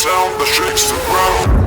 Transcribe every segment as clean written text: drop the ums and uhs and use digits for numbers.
sound that shakes the ground.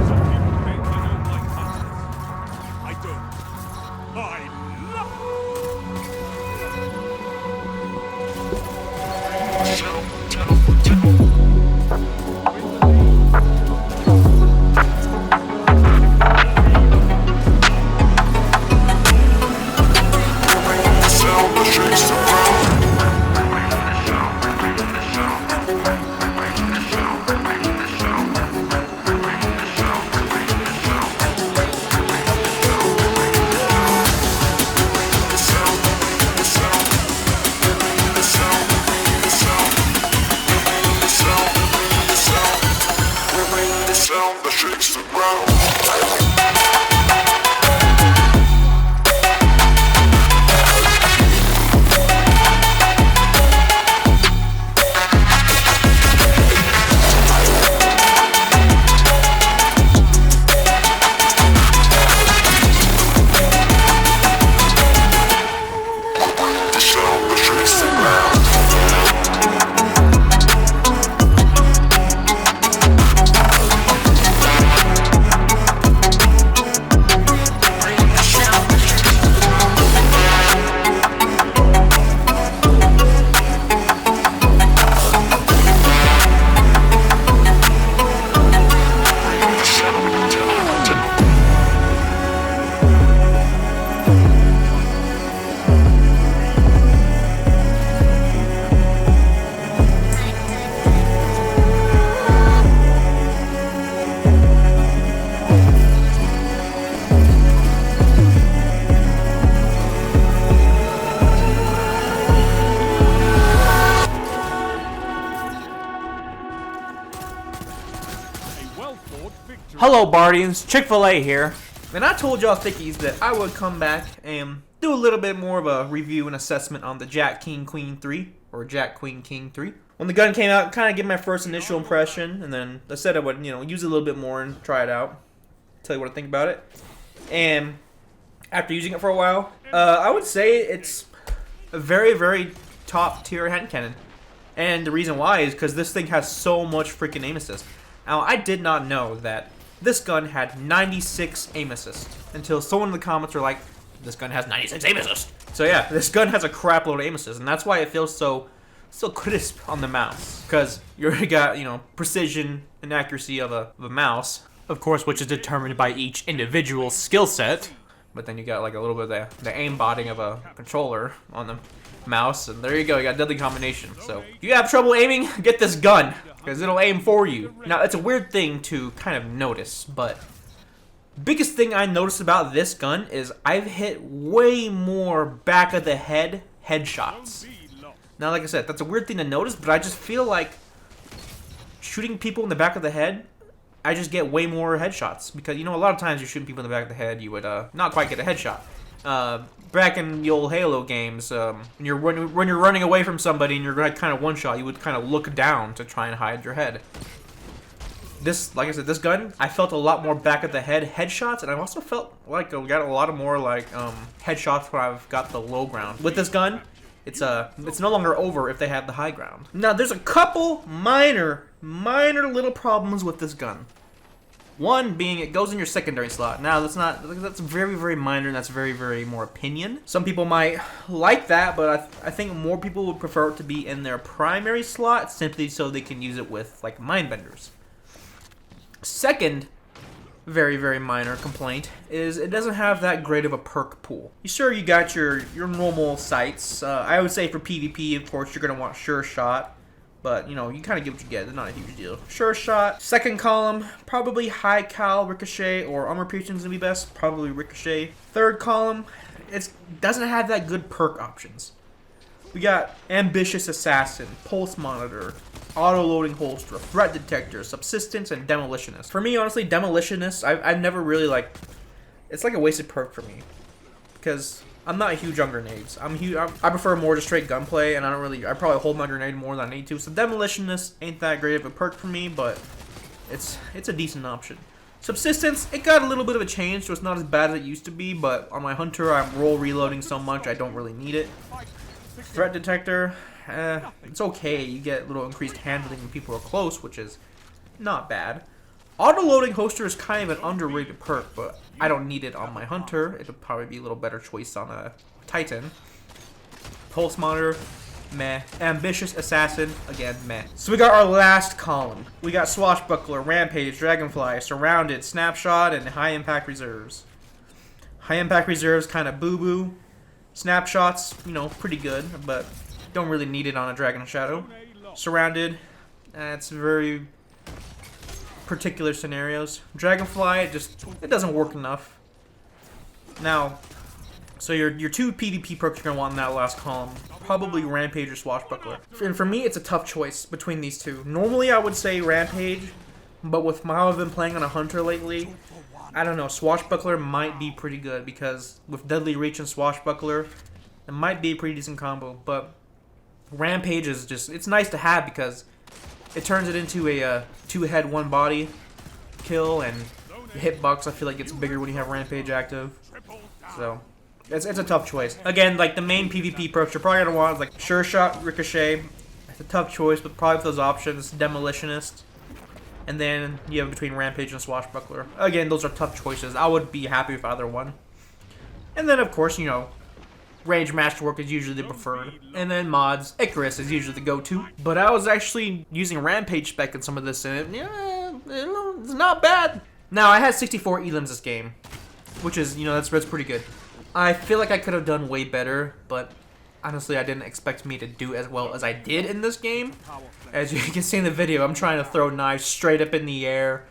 Hello Bardians, Chick-fil-A here, and I told y'all thickies that I would come back and do a little bit more of a review and assessment on the Jack King Queen 3, or Jack Queen King 3. When the gun came out, kind of give my first initial impression, and then I said I would, use it a little bit more and try it out, tell you what I think about it. And after using it for a while, I would say it's a very, very top tier hand cannon. And the reason why is because this thing has so much freaking aim assist. Now, I did not know that this gun had 96 aim assist until someone in the comments were like, this gun has 96 aim assist. So yeah, this gun has a crap load of aim assist, and that's why it feels so crisp on the mouse. Because you already got, precision and accuracy of a mouse, of course, which is determined by each individual skill set. But then you got like a little bit of the aimbotting of a controller on the mouse, and there you go, you got a deadly combination. So if you have trouble aiming, get this gun, because it'll aim for you. Now, it's a weird thing to kind of notice, but biggest thing I noticed about this gun is I've hit way more back of the head headshots. Now, like I said, that's a weird thing to notice, but I just feel like shooting people in the back of the head, I just get way more headshots. Because, a lot of times you're shooting people in the back of the head, you would not quite get a headshot. Back in the old Halo games, when you're running away from somebody and you're going to kind of one-shot, you would kind of look down to try and hide your head. This, like I said, this gun, I felt a lot more back of the head headshots, and I also felt like I got a lot of more headshots when I've got the low ground. With this gun, it's no longer over if they have the high ground. Now, there's a couple minor little problems with this gun. One being it goes in your secondary slot. Now that's very, very minor, and that's very, very more opinion. Some people might like that, but I think more people would prefer it to be in their primary slot simply so they can use it with like mindbenders. Second, very, very minor complaint is it doesn't have that great of a perk pool. Sure, you got your normal sights. I would say for PvP, of course, you're gonna want Sure Shot. But, you kind of get what you get. It's not a huge deal. Sure Shot. Second column, probably High Cal, Ricochet, or Armor Piercing's gonna be best. Probably Ricochet. Third column, it doesn't have that good perk options. We got Ambitious Assassin, Pulse Monitor, Auto-Loading Holster, Threat Detector, Subsistence, and Demolitionist. For me, honestly, Demolitionist, I've never really, it's like a wasted perk for me. Because I'm not huge on grenades. I prefer more just straight gunplay, and I probably hold my grenade more than I need to. So Demolitionist ain't that great of a perk for me, but it's a decent option. Subsistence, it got a little bit of a change, so it's not as bad as it used to be, but on my Hunter, I'm roll reloading so much, I don't really need it. Threat Detector, it's okay. You get a little increased handling when people are close, which is not bad. Auto-loading Holster is kind of an underrated perk, but I don't need it on my Hunter. It'll probably be a little better choice on a Titan. Pulse Monitor, meh. Ambitious Assassin, again, meh. So we got our last column. We got Swashbuckler, Rampage, Dragonfly, Surrounded, Snapshot, and High Impact Reserves. High Impact Reserves kind of boo-boo. Snapshots, you know, pretty good, but don't really need it on a Dragon Shadow. Surrounded, it's very particular scenarios. Dragonfly, it doesn't work enough. Now, so your two PvP perks you're gonna want in that last column, probably Rampage or Swashbuckler. And for me, it's a tough choice between these two. Normally, I would say Rampage, but with how I've been playing on a Hunter lately, I don't know. Swashbuckler might be pretty good because with Deadly Reach and Swashbuckler, it might be a pretty decent combo. But Rampage is it's nice to have because it turns it into a two-head, one-body kill, and the hitbox, I feel like, gets bigger when you have Rampage active. So, it's a tough choice. Again, like, the main PvP perks you're probably going to want is, like, Sure Shot, Ricochet. It's a tough choice, but probably with those options, Demolitionist. And then you have between Rampage and Swashbuckler. Again, those are tough choices. I would be happy with either one. And then, of course, you know, Range Masterwork is usually the preferred. And then mods, Icarus is usually the go-to. But I was actually using Rampage spec in some of this, and it's not bad. Now, I had 64 Elims this game, which is, you know, that's pretty good. I feel like I could have done way better, but honestly, I didn't expect me to do as well as I did in this game. As you can see in the video, I'm trying to throw knives straight up in the air.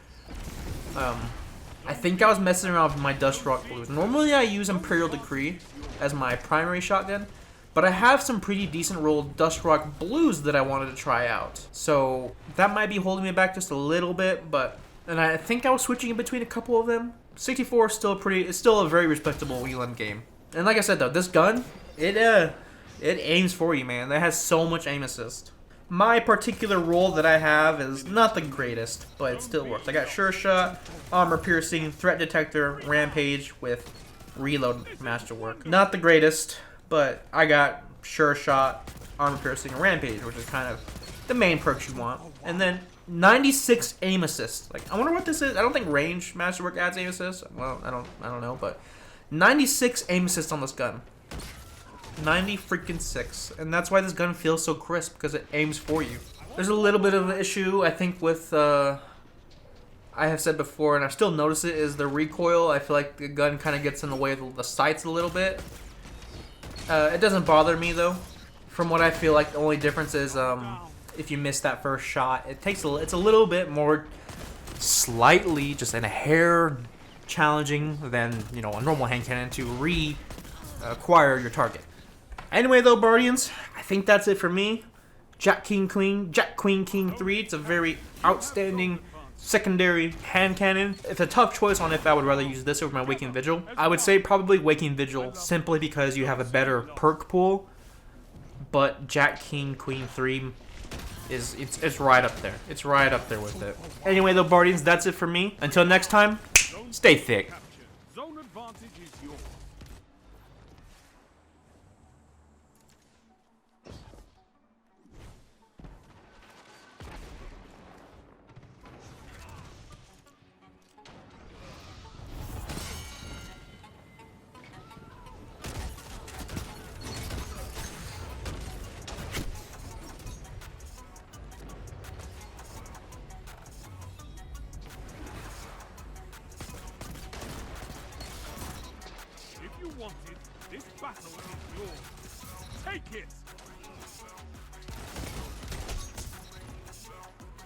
I think I was messing around with my Dust Rock Blues. Normally, I use Imperial Decree as my primary shotgun, but I have some pretty decent rolled Dust Rock Blues that I wanted to try out. So that might be holding me back just a little bit, and I think I was switching in between a couple of them. 64 is still a very respectable Elim game. And like I said though, this gun, it aims for you, man. That has so much aim assist. My particular roll that I have is not the greatest, but it still works. I got Sure Shot, Armor Piercing, Threat Detector, Rampage with Reload Masterwork. Not the greatest, but I got Sure Shot, Armor Piercing, and Rampage, which is kind of the main perks you want. And then 96 aim assist. Like, I wonder what this is. I don't think Range Masterwork adds aim assist. Well, I don't know, but 96 aim assist on this gun. 90 freaking 6, and that's why this gun feels so crisp, because it aims for you. There's a little bit of an issue, I think, with I have said before, and I still notice it, is the recoil. I feel like the gun kind of gets in the way of the sights a little bit. It doesn't bother me though. From what I feel like, the only difference is if you miss that first shot, it's a little bit more slightly, just in a hair challenging than, you know, a normal hand cannon to acquire your target. Anyway, though, Guardians, I think that's it for me. Jack Queen King 3. It's a very outstanding secondary hand cannon. It's a tough choice on if I would rather use this over my Waking Vigil. I would say probably Waking Vigil, simply because you have a better perk pool. But Jack King Queen 3 it's right up there. It's right up there with it. Anyway, though, Guardians, that's it for me. Until next time, stay thick. Zone advantage is yours. If you want it, this battle is yours. Take it!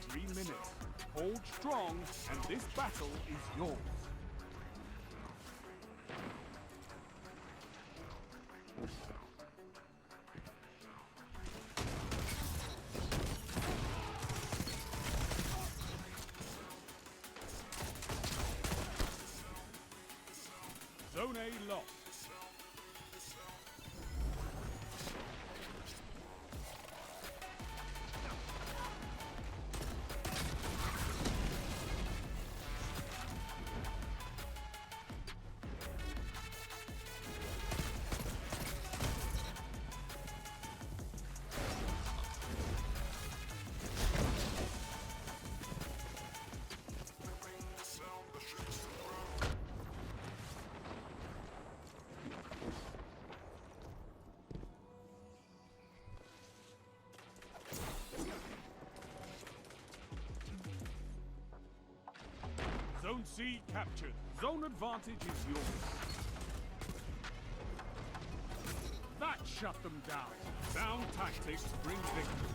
3 minutes. Hold strong, and this battle is yours. Zone A lost. Zone C captured. Zone advantage is yours. That shut them down. Sound tactics bring victory.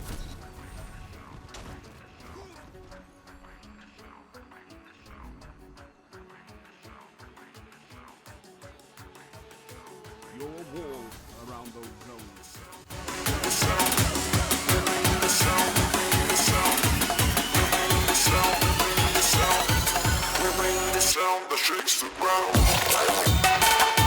Your wall around those zones. We bring the sound that shakes the ground.